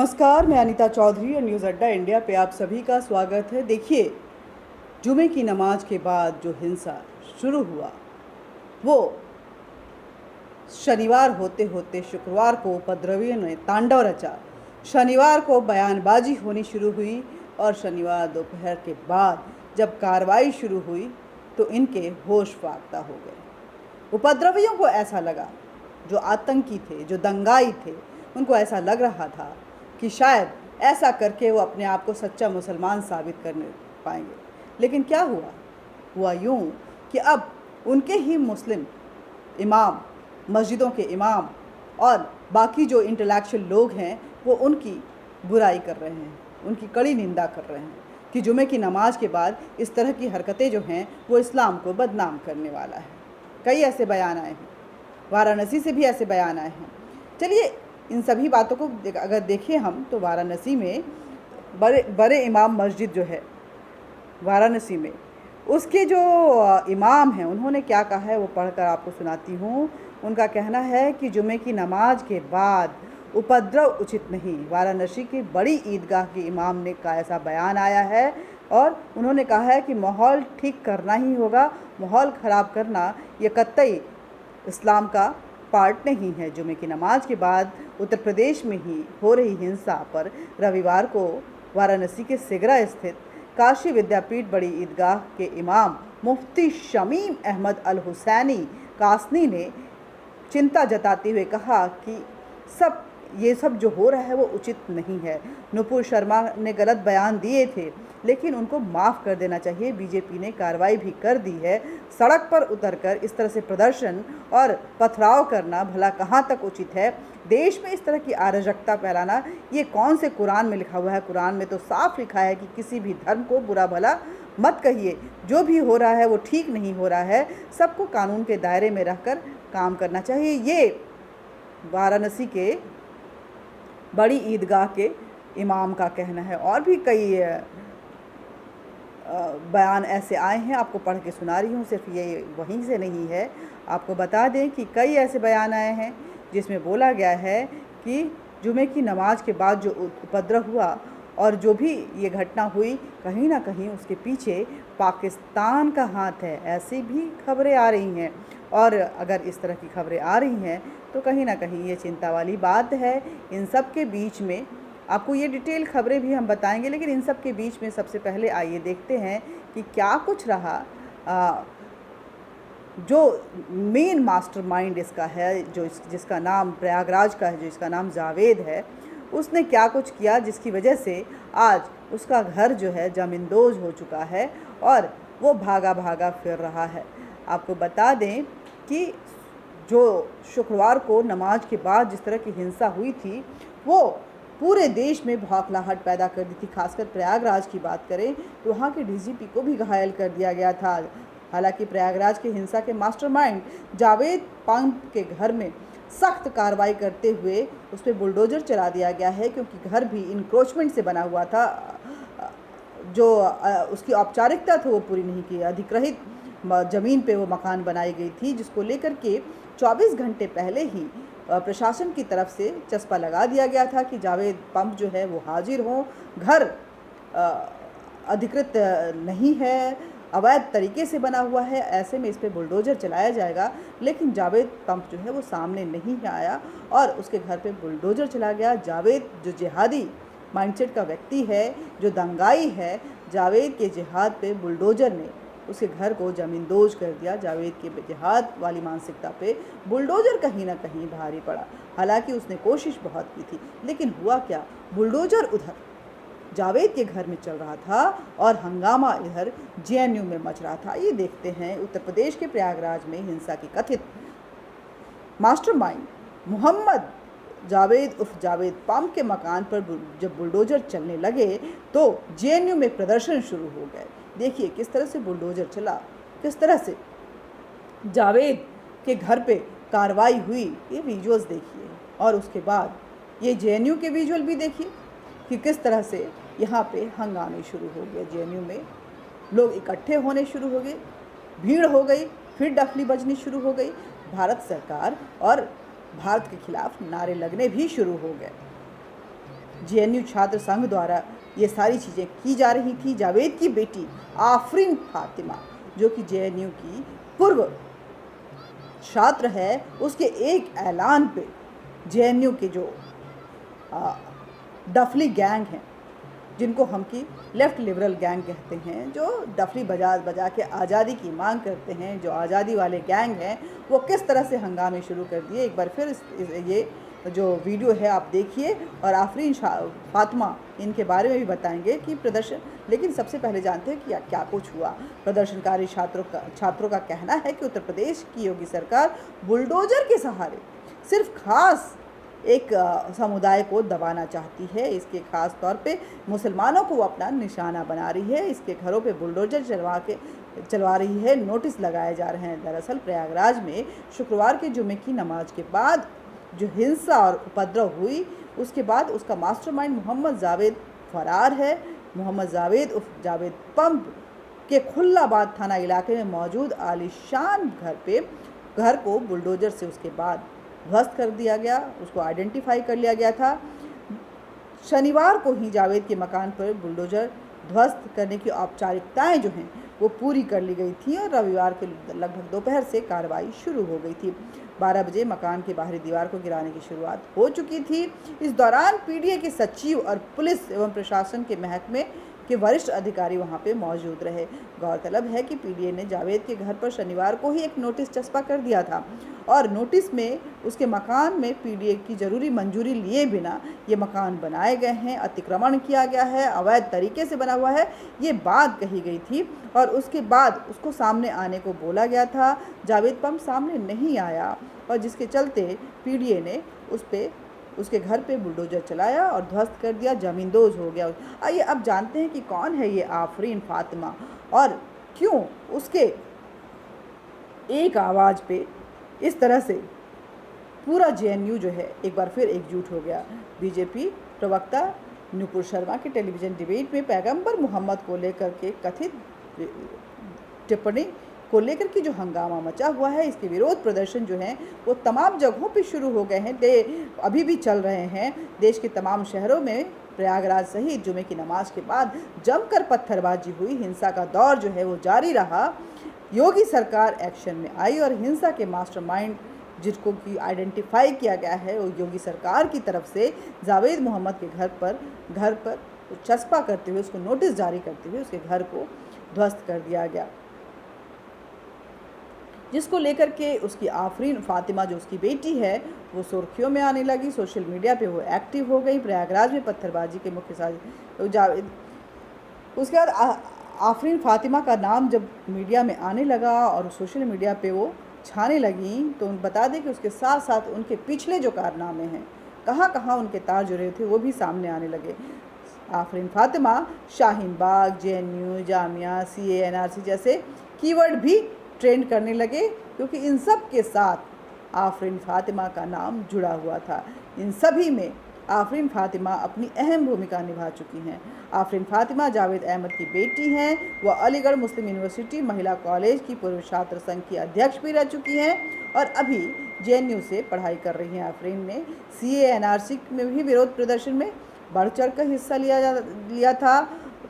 नमस्कार, मैं अनीता चौधरी और न्यूज़ अड्डा इंडिया पे आप सभी का स्वागत है। देखिए, जुमे की नमाज के बाद जो हिंसा शुरू हुआ वो शनिवार होते होते शुक्रवार को उपद्रवियों ने तांडव रचा। शनिवार को बयानबाजी होनी शुरू हुई और शनिवार दोपहर के बाद जब कार्रवाई शुरू हुई तो इनके होश फाख्ता हो गए। उपद्रवियों को ऐसा लगा, जो आतंकी थे, जो दंगाई थे, उनको ऐसा लग रहा था कि शायद ऐसा करके वो अपने आप को सच्चा मुसलमान साबित करने पाएंगे। लेकिन क्या हुआ यूँ कि अब उनके ही मुस्लिम इमाम, मस्जिदों के इमाम और बाकी जो इंटेलेक्चुअल लोग हैं वो उनकी बुराई कर रहे हैं, उनकी कड़ी निंदा कर रहे हैं कि जुमे की नमाज के बाद इस तरह की हरकतें जो हैं वो इस्लाम को बदनाम करने वाला है। कई ऐसे बयान आए हैं, वाराणसी से भी ऐसे बयान आए हैं। चलिए इन सभी बातों को अगर देखें हम तो वाराणसी में बड़े इमाम मस्जिद जो है वाराणसी में, उसके जो इमाम हैं उन्होंने क्या कहा है वो पढ़कर आपको सुनाती हूँ। उनका कहना है कि जुमे की नमाज के बाद उपद्रव उचित नहीं। वाराणसी की बड़ी ईदगाह के इमाम ने का ऐसा बयान आया है और उन्होंने कहा है कि माहौल ठीक करना ही होगा, माहौल ख़राब करना ये कतई इस्लाम का पार्ट नहीं है। जुमे की नमाज के बाद उत्तर प्रदेश में ही हो रही हिंसा पर रविवार को वाराणसी के सिगरा स्थित काशी विद्यापीठ बड़ी ईदगाह के इमाम मुफ्ती शमीम अहमद अल हुसैनी कासनी ने चिंता जताते हुए कहा कि ये सब जो हो रहा है वो उचित नहीं है। नुपुर शर्मा ने गलत बयान दिए थे लेकिन उनको माफ़ कर देना चाहिए। बीजेपी ने कार्रवाई भी कर दी है। सड़क पर उतरकर इस तरह से प्रदर्शन और पथराव करना भला कहाँ तक उचित है? देश में इस तरह की अराजकता फैलाना ये कौन से कुरान में लिखा हुआ है? कुरान में तो साफ लिखा है कि किसी भी धर्म को बुरा भला मत कहिए। जो भी हो रहा है वो ठीक नहीं हो रहा है। सबको कानून के दायरे में रहकर काम करना चाहिए। ये वाराणसी के बड़ी ईदगाह के इमाम का कहना है। और भी कई बयान ऐसे आए हैं, आपको पढ़ के सुना रही हूँ। सिर्फ ये वहीं से नहीं है, आपको बता दें कि कई ऐसे बयान आए हैं जिसमें बोला गया है कि जुमे की नमाज के बाद जो उपद्रव हुआ और जो भी ये घटना हुई, कहीं ना कहीं उसके पीछे पाकिस्तान का हाथ है। ऐसी भी खबरें आ रही हैं और अगर इस तरह की खबरें आ रही हैं तो कहीं ना कहीं ये चिंता वाली बात है। इन सब के बीच में आपको ये डिटेल खबरें भी हम बताएंगे, लेकिन इन सब के बीच में सबसे पहले आइए देखते हैं कि क्या कुछ रहा। जो मेन मास्टरमाइंड इसका है, जिसका नाम प्रयागराज का है, जो इसका नाम जावेद है, उसने क्या कुछ किया जिसकी वजह से आज उसका घर जो है जमींदोज हो चुका है और वो भागा भागा फिर रहा है। आपको बता दें कि जो शुक्रवार को नमाज के बाद जिस तरह की हिंसा हुई थी वो पूरे देश में भौखलाहट पैदा कर दी थी। खासकर प्रयागराज की बात करें तो वहाँ के डीजीपी को भी घायल कर दिया गया था। हालांकि प्रयागराज की हिंसा के मास्टरमाइंड जावेद पंप के घर में सख्त कार्रवाई करते हुए उस पर बुलडोजर चला दिया गया है, क्योंकि घर भी इंक्रोचमेंट से बना हुआ था। जो उसकी औपचारिकता थी वो पूरी नहीं की। अधिग्रहित ज़मीन पे वो मकान बनाई गई थी, जिसको लेकर के 24 घंटे पहले ही प्रशासन की तरफ से चस्पा लगा दिया गया था कि जावेद पंप जो है वो हाजिर हों। घर अधिकृत नहीं है, अवैध तरीके से बना हुआ है, ऐसे में इस पर बुलडोजर चलाया जाएगा। लेकिन जावेद पंप जो है वो सामने नहीं आया और उसके घर पे बुलडोजर चला गया। जावेद जो जिहादी माइंडसेट का व्यक्ति है, जो दंगाई है, जावेद के जिहाद पे बुलडोजर ने उसके घर को जमींदोज कर दिया। जावेद के जिहाद वाली मानसिकता पे बुलडोजर कहीं ना कहीं भारी पड़ा। हालांकि उसने कोशिश बहुत की थी, लेकिन हुआ क्या, बुलडोजर उधर जावेद के घर में चल रहा था और हंगामा इधर जेएनयू में मच रहा था। ये देखते हैं उत्तर प्रदेश के प्रयागराज में हिंसा की कथित मास्टरमाइंड मोहम्मद जावेद उर्फ जावेद पंप के मकान पर जब बुलडोजर चलने लगे तो जेएनयू में प्रदर्शन शुरू हो गए। देखिए किस तरह से बुलडोजर चला, किस तरह से जावेद के घर पे कार्रवाई हुई। ये विजुअल्स देखिए और उसके बाद ये जेएनयू के विजुअल भी देखिए कि किस तरह से यहाँ पे हंगामे शुरू हो गए। जेएनयू में लोग इकट्ठे होने शुरू हो गए, भीड़ हो गई, फिर डफली बजनी शुरू हो गई। भारत सरकार और भारत के खिलाफ नारे लगने भी शुरू हो गए। जेएनयू छात्र संघ द्वारा ये सारी चीज़ें की जा रही थी। जावेद की बेटी आफरीन फातिमा, जो कि जेएनयू की पूर्व छात्र है, उसके एक ऐलान पे जेएनयू के जो डफली गैंग हैं, जिनको हम की लेफ्ट लिबरल गैंग कहते हैं, जो डफली बजा के आज़ादी की मांग करते हैं, जो आज़ादी वाले गैंग हैं, वो किस तरह से हंगामे शुरू कर दिए। एक बार फिर ये जो वीडियो है आप देखिए और आफरीन फातिमा इनके बारे में भी बताएंगे कि प्रदर्शन। लेकिन सबसे पहले जानते हैं कि क्या कुछ हुआ। प्रदर्शनकारी छात्रों का कहना है कि उत्तर प्रदेश की योगी सरकार बुलडोजर के सहारे सिर्फ खास एक समुदाय को दबाना चाहती है। इसके खास तौर पे मुसलमानों को वो अपना निशाना बना रही है। इसके घरों पे बुलडोजर चलवा रही है, नोटिस लगाए जा रहे हैं। दरअसल प्रयागराज में शुक्रवार के जुमे की नमाज के बाद जो हिंसा और उपद्रव हुई, उसके बाद उसका मास्टरमाइंड मोहम्मद जावेद फरार है। मोहम्मद जावेद उर्फ जावेद पंप के खुल्लाबाद थाना इलाके में मौजूद आलीशान घर को बुलडोजर से उसके बाद ध्वस्त कर दिया गया। उसको आइडेंटिफाई कर लिया गया था। शनिवार को ही जावेद के मकान पर बुलडोजर ध्वस्त करने की औपचारिकताएं जो हैं वो पूरी कर ली गई थी और रविवार के लगभग दोपहर से कार्रवाई शुरू हो गई थी। 12 बजे मकान की बाहरी दीवार को गिराने की शुरुआत हो चुकी थी। इस दौरान पीडीए के सचिव और पुलिस एवं प्रशासन के महकमे के वरिष्ठ अधिकारी वहां पे मौजूद रहे। गौरतलब है कि पीडीए ने जावेद के घर पर शनिवार को ही एक नोटिस चस्पा कर दिया था और नोटिस में उसके मकान में पीडीए की जरूरी मंजूरी लिए बिना ये मकान बनाए गए हैं, अतिक्रमण किया गया है, अवैध तरीके से बना हुआ है, ये बात कही गई थी। और उसके बाद उसको सामने आने को बोला गया था। जावेद पंप सामने नहीं आया और जिसके चलते पीडीए ने उसके घर पे बुलडोजर चलाया और ध्वस्त कर दिया, जमींदोज हो गया। आइए अब जानते हैं कि कौन है ये आफरीन फातिमा और क्यों उसके एक आवाज़ पे इस तरह से पूरा जेएनयू जो है एक बार फिर एकजुट हो गया। बीजेपी प्रवक्ता नुपुर शर्मा के टेलीविज़न डिबेट में पैगंबर मोहम्मद को लेकर के कथित टिप्पणी को लेकर के जो हंगामा मचा हुआ है, इसके विरोध प्रदर्शन जो हैं वो तमाम जगहों पे शुरू हो गए हैं, अभी भी चल रहे हैं। देश के तमाम शहरों में प्रयागराज सहित जुमे की नमाज के बाद जमकर पत्थरबाजी हुई। हिंसा का दौर जो है वो जारी रहा। योगी सरकार एक्शन में आई और हिंसा के मास्टरमाइंड जिसको कि आइडेंटिफाई किया गया है वो योगी सरकार की तरफ से जावेद मोहम्मद के घर पर चस्पा करते हुए, उसको नोटिस जारी करते हुए उसके घर को ध्वस्त कर दिया गया, जिसको लेकर के उसकी आफरीन फातिमा जो उसकी बेटी है वो सुर्खियों में आने लगी। सोशल मीडिया पे वो एक्टिव हो गई। प्रयागराज में पत्थरबाजी के मुख्य साजिश जावेद, उसके बाद आफरीन फातिमा का नाम जब मीडिया में आने लगा और सोशल मीडिया पे वो छाने लगी, तो बता दें कि उसके साथ साथ उनके पिछले जो कारनामे हैं, कहाँ कहाँ उनके तार जुड़े थे, वो भी सामने आने लगे। Afreen Fatima Shaheen Bagh, JNU, Jamia, CA, NRC जैसे कीवर्ड भी ट्रेंड करने लगे, क्योंकि इन सब के साथ आफरीन फातिमा का नाम जुड़ा हुआ था। इन सभी में आफरीन फातिमा अपनी अहम भूमिका निभा चुकी हैं। आफरीन फातिमा जावेद अहमद की बेटी हैं। वह अलीगढ़ मुस्लिम यूनिवर्सिटी महिला कॉलेज की पूर्व छात्र संघ की अध्यक्ष भी रह चुकी हैं और अभी जेएनयू से पढ़ाई कर रही हैं। आफरीन ने सीए, एनआरसी में भी विरोध प्रदर्शन में बढ़ चढ़ कर हिस्सा लिया था।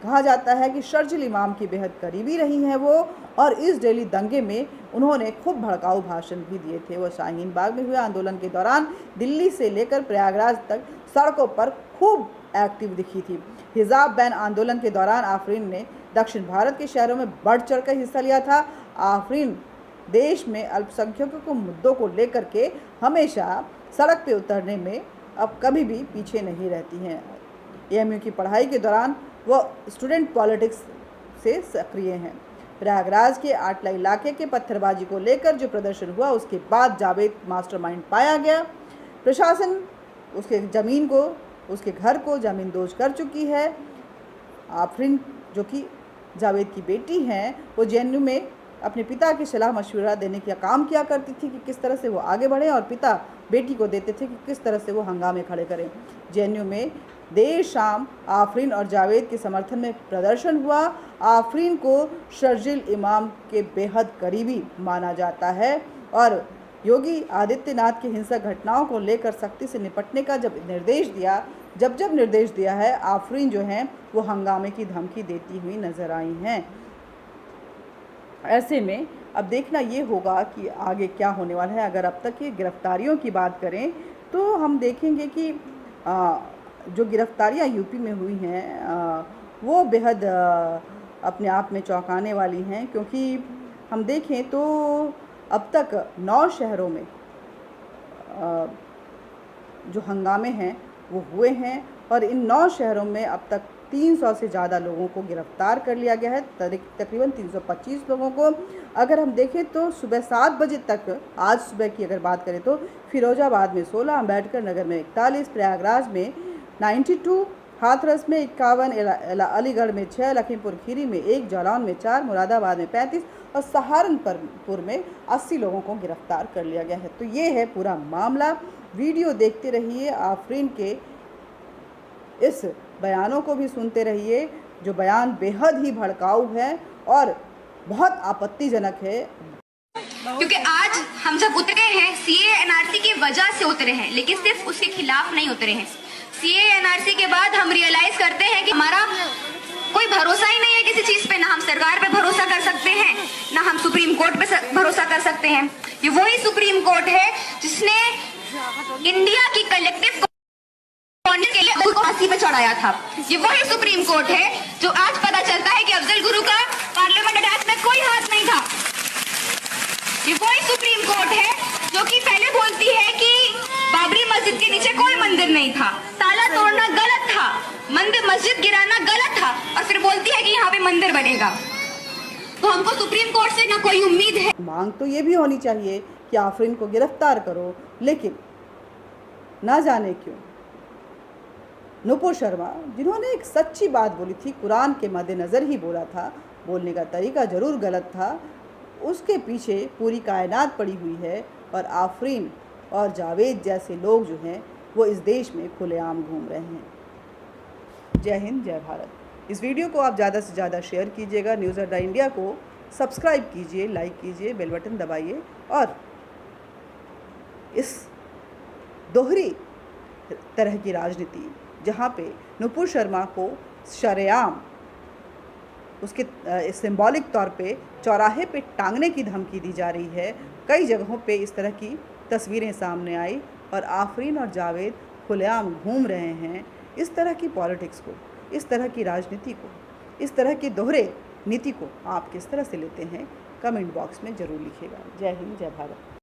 कहा जाता है कि शर्जिल इमाम की बेहद करीबी रही हैं वो, और इस दिल्ली दंगे में उन्होंने खूब भड़काऊ भाषण भी दिए थे। वो शाहीन बाग में हुए आंदोलन के दौरान दिल्ली से लेकर प्रयागराज तक सड़कों पर खूब एक्टिव दिखी थी। हिजाब बैन आंदोलन के दौरान आफरीन ने दक्षिण भारत के शहरों में बढ़ चढ़ कर हिस्सा लिया था। आफरीन देश में अल्पसंख्यकों को मुद्दों को लेकर के हमेशा सड़क पे उतरने में अब कभी भी पीछे नहीं रहती हैं। एएमयू की पढ़ाई के दौरान वह स्टूडेंट पॉलिटिक्स से सक्रिय हैं। प्रयागराज के आटला इलाके के पत्थरबाजी को लेकर जो प्रदर्शन हुआ, उसके बाद जावेद मास्टरमाइंड पाया गया। प्रशासन उसके घर को जमींदोज कर चुकी है। आफरीन जो कि जावेद की बेटी हैं, वो जेएनयू में अपने पिता की सलाह मशवरा देने का काम किया करती थी कि किस तरह से वो आगे बढ़े, और पिता बेटी को देते थे कि किस तरह से वो हंगामे खड़े करें। जेएनयू में देर शाम आफरीन और जावेद के समर्थन में प्रदर्शन हुआ। आफरीन को शर्जिल इमाम के बेहद करीबी माना जाता है और योगी आदित्यनाथ की हिंसक घटनाओं को लेकर सख्ती से निपटने का जब निर्देश दिया, जब जब निर्देश दिया है, आफरीन जो हैं वो हंगामे की धमकी देती हुई नज़र आई हैं। ऐसे में अब देखना ये होगा कि आगे क्या होने वाला है। अगर अब तक की गिरफ्तारियों की बात करें तो हम देखेंगे कि जो गिरफ्तारियां यूपी में हुई हैं वो बेहद अपने आप में चौंकाने वाली हैं, क्योंकि हम देखें तो अब तक 9 शहरों में जो हंगामे हैं वो हुए हैं और इन 9 शहरों में अब तक 300 से ज़्यादा लोगों को गिरफ़्तार कर लिया गया है, तकरीबन 325 लोगों को। अगर हम देखें तो सुबह 7 बजे तक, आज सुबह की अगर बात करें तो फिरोजाबाद में 16, अम्बेडकर नगर में 41, प्रयागराज में 92, हाथरस में 51, अलीगढ़ में 6, लखीमपुर खीरी में 1, जालौन में 4, मुरादाबाद में 35 और सहारनपुर में 80 लोगों को गिरफ्तार कर लिया गया है। तो ये है पूरा मामला। वीडियो देखते रहिए, आफरीन के इस बयानों को भी सुनते रहिए, जो बयान बेहद ही भड़काऊ है और बहुत आपत्तिजनक है। क्योंकि आज हम जब उतरे हैं सीए एनआरसी की वजह से उतरे हैं, लेकिन सिर्फ उसके खिलाफ नहीं उतरे हैं। सीए एनआरसी के बाद हम रियलाइज करते हैं कि हमारा कोई भरोसा ही नहीं है किसी चीज पे। ना हम सरकार पे भरोसा कर सकते हैं, ना हम सुप्रीम कोर्ट पे भरोसा कर सकते हैं। ये वही सुप्रीम कोर्ट है जिसने इंडिया की कलेक्टिव के लिए उनको फांसी पे चढ़ाया था। ये वही सुप्रीम कोर्ट है जो आज पता चलता है कि अफजल गुरु का पार्लियामेंट अटैक में कोई हाथ नहीं था। ये वही सुप्रीम कोर्ट है जो कि पहले बोलती है कि बाबरी मस्जिद के नीचे कोई मंदिर नहीं था, ताला तोड़ना गलत था, मंदिर मस्जिद गिराना गलत था, और फिर बोलती है कि यहाँ पे मंदिर बनेगा। तो हमको सुप्रीम कोर्ट से ना कोई उम्मीद है। मांग तो ये भी होनी चाहिए कि आफरीन को गिरफ्तार करो, लेकिन ना जाने क्यों नुपुर शर्मा, जिन्होंने एक सच्ची बात बोली थी, कुरान के मद्देनज़र ही बोला था, बोलने का तरीका ज़रूर गलत था, उसके पीछे पूरी कायनात पड़ी हुई है और आफरीन और जावेद जैसे लोग जो हैं वो इस देश में खुलेआम घूम रहे हैं। जय हिंद, जय भारत। इस वीडियो को आप ज़्यादा से ज़्यादा शेयर कीजिएगा। न्यूज़ अड्डा इंडिया को सब्सक्राइब कीजिए, लाइक कीजिए, बेल बटन दबाइए और इस दोहरी तरह की राजनीति जहाँ पे नुपुर शर्मा को शरेआम उसके सिंबॉलिक तौर पे चौराहे पे टांगने की धमकी दी जा रही है, कई जगहों पे इस तरह की तस्वीरें सामने आई और आफरीन और जावेद खुलेआम घूम रहे हैं। इस तरह की पॉलिटिक्स को, इस तरह की राजनीति को, इस तरह की दोहरे नीति को आप किस तरह से लेते हैं, कमेंट बॉक्स में ज़रूर लिखिएगा। जय हिंद, जय भारत।